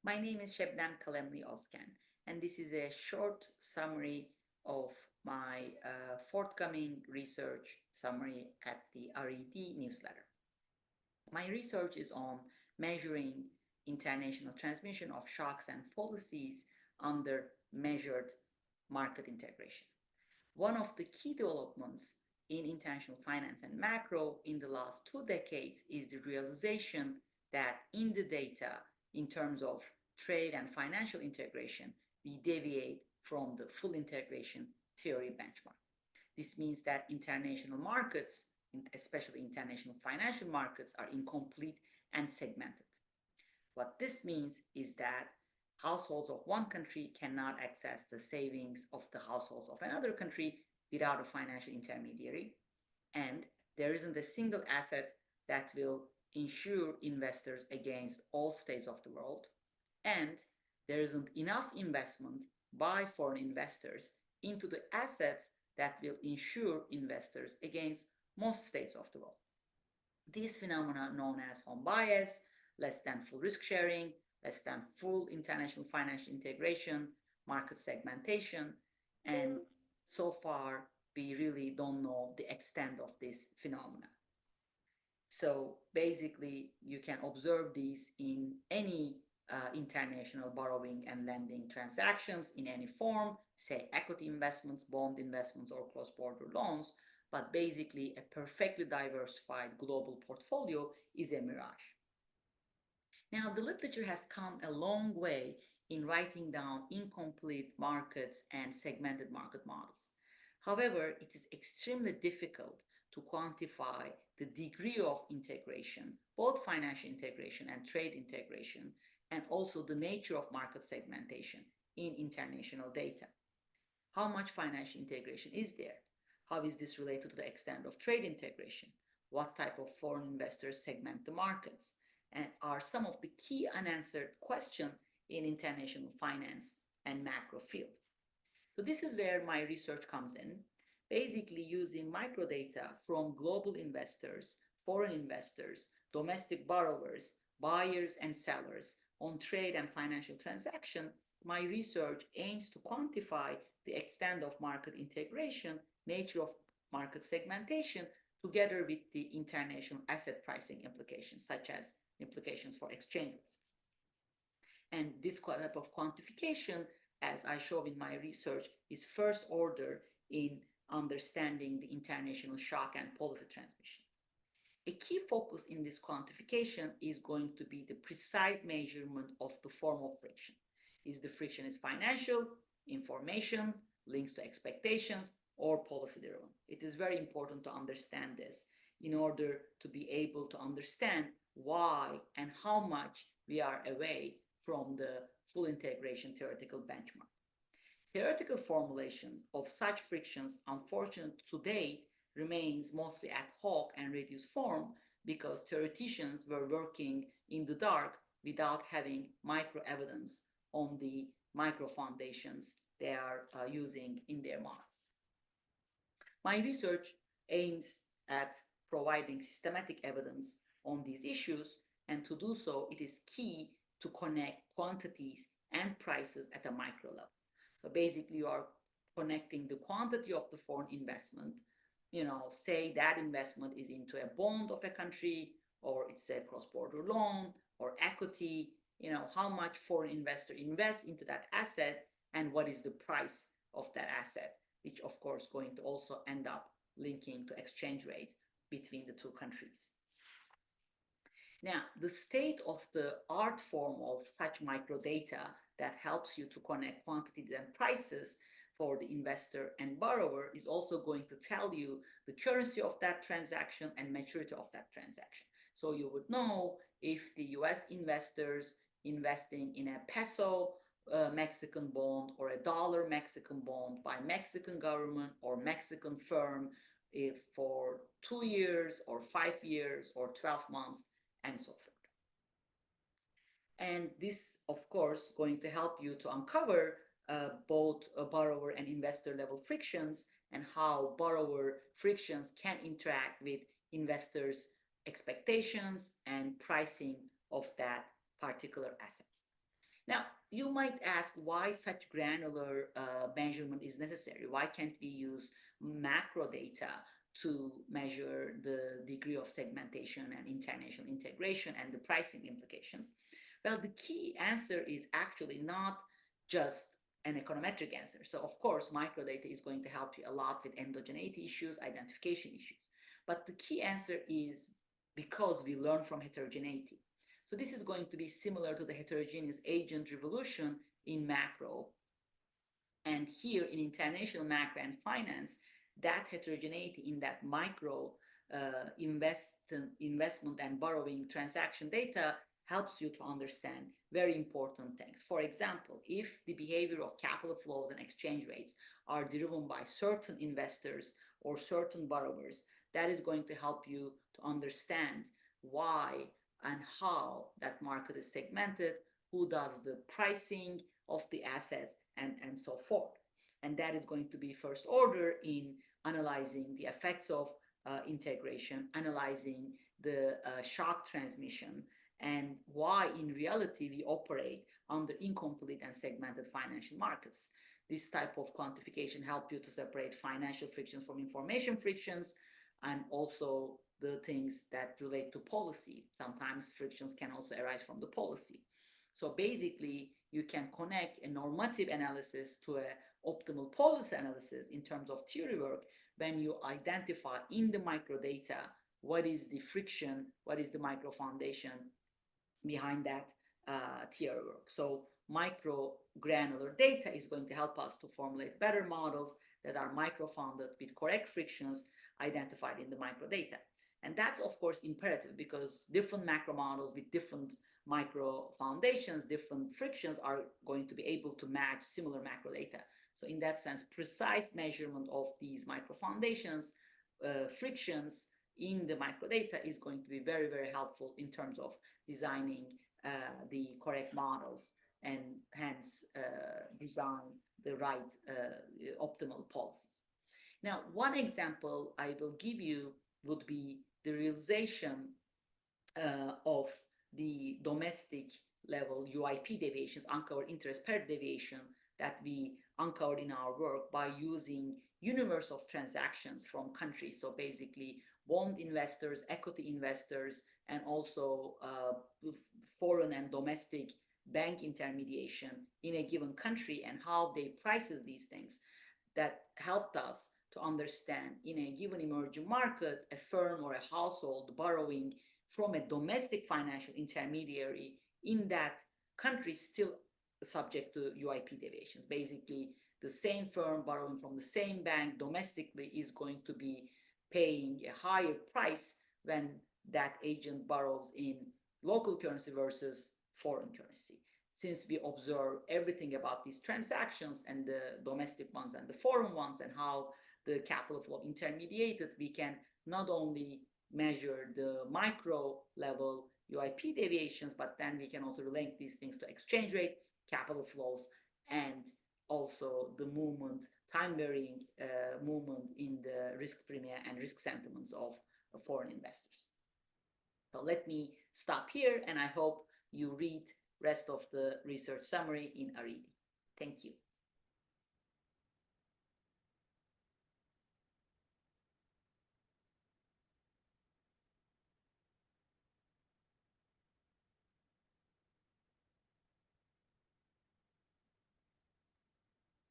My name is Sebnem ResAgenda, and this is a short summary of my forthcoming research summary at the RED newsletter. My research is on measuring international transmission of shocks and policies under measured market integration. One of the key developments in international finance and macro in the last 2 decades is the realization that in the data, in terms of trade and financial integration, we deviate from the full integration theory benchmark. This means that international markets, especially international financial markets, are incomplete and segmented. What this means is that households of one country cannot access the savings of the households of another country without a financial intermediary, and there isn't a single asset that will insure investors against all states of the world, and there isn't enough investment by foreign investors into the assets that will insure investors against most states of the world. These phenomena known as home bias, less than full risk sharing, less than full international financial integration, market segmentation, and so far we really don't know the extent of this phenomena. So basically, you can observe these in any international borrowing and lending transactions in any form, say equity investments, bond investments, or cross-border loans. But basically, a perfectly diversified global portfolio is a mirage. Now, the literature has come a long way in writing down incomplete markets and segmented market models. However, it is extremely difficult to quantify the degree of integration, both financial integration and trade integration, and also the nature of market segmentation in international data. How much financial integration is there? How is this related to the extent of trade integration? What type of foreign investors segment the markets? And are some of the key unanswered questions in international finance and macro field. So this is where my research comes in, basically using microdata from global investors, foreign investors, domestic borrowers, buyers and sellers on trade and financial transaction. My research aims to quantify the extent of market integration, nature of market segmentation, together with the international asset pricing implications, such as implications for exchange rates. And this type of quantification, as I show in my research, is first order in understanding the international shock and policy transmission. A key focus in this quantification is going to be the precise measurement of the form of friction. Is the friction financial, information, links to expectations, or policy driven? It is very important to understand this in order to be able to understand why and how much we are away from the full integration theoretical benchmark. Theoretical formulation of such frictions, unfortunately to date, remains mostly ad hoc and reduced form because theoreticians were working in the dark without having micro evidence on the micro foundations they are using in their models. My research aims at providing systematic evidence on these issues, and to do so, it is key to connect quantities and prices at a micro level. So basically, you are connecting the quantity of the foreign investment. Say that investment is into a bond of a country, or it's a cross-border loan or equity. How much foreign investor invests into that asset, and what is the price of that asset, which of course going to also end up linking to exchange rate between the two countries. Now, the state of the art form of such microdata that helps you to connect quantities and prices for the investor and borrower is also going to tell you the currency of that transaction and maturity of that transaction. So you would know if the US investors investing in a peso Mexican bond or a dollar Mexican bond by Mexican government or Mexican firm if for 2 years or 5 years or 12 months and so forth. And this, of course, going to help you to uncover both borrower and investor level frictions and how borrower frictions can interact with investors' expectations and pricing of that particular asset. Now, you might ask why such granular measurement is necessary. Why can't we use macro data to measure the degree of segmentation and international integration and the pricing implications? Well, the key answer is actually not just an econometric answer. So, of course, microdata is going to help you a lot with endogeneity issues, identification issues. But the key answer is because we learn from heterogeneity. So this is going to be similar to the heterogeneous agent revolution in macro. And here in international macro and finance, that heterogeneity in that micro investment and borrowing transaction data helps you to understand very important things. For example, if the behavior of capital flows and exchange rates are driven by certain investors or certain borrowers, that is going to help you to understand why and how that market is segmented, who does the pricing of the assets, and so forth. And that is going to be first order in analyzing the effects of integration, analyzing the shock transmission, and why in reality we operate under incomplete and segmented financial markets. This type of quantification helps you to separate financial frictions from information frictions, and also the things that relate to policy. Sometimes frictions can also arise from the policy. So basically, you can connect a normative analysis to an optimal policy analysis in terms of theory work when you identify in the microdata what is the friction, what is the micro foundation behind that theory work. So micro granular data is going to help us to formulate better models that are micro-founded with correct frictions identified in the microdata. And that's, of course, imperative because different macro models with different micro foundations, different frictions are going to be able to match similar macro data. So in that sense, precise measurement of these micro foundations, frictions in the microdata is going to be very, very helpful in terms of designing the correct models and hence design the right optimal policies. Now, one example I will give you would be the realization of the domestic level UIP deviations, uncovered interest pair deviation, that we uncovered in our work by using universe of transactions from countries. So basically bond investors, equity investors, and also foreign and domestic bank intermediation in a given country and how they prices these things. That helped us to understand in a given emerging market, a firm or a household borrowing from a domestic financial intermediary in that country still subject to UIP deviations. Basically, the same firm borrowing from the same bank domestically is going to be paying a higher price when that agent borrows in local currency versus foreign currency. Since we observe everything about these transactions and the domestic ones and the foreign ones and how the capital flow intermediated, we can not only measure the micro level UIP deviations, but then we can also relate these things to exchange rate, capital flows, and also the movement, time varying movement in the risk premia and risk sentiments of foreign investors. So let me stop here, and I hope you read rest of the research summary in Aridi. Thank you.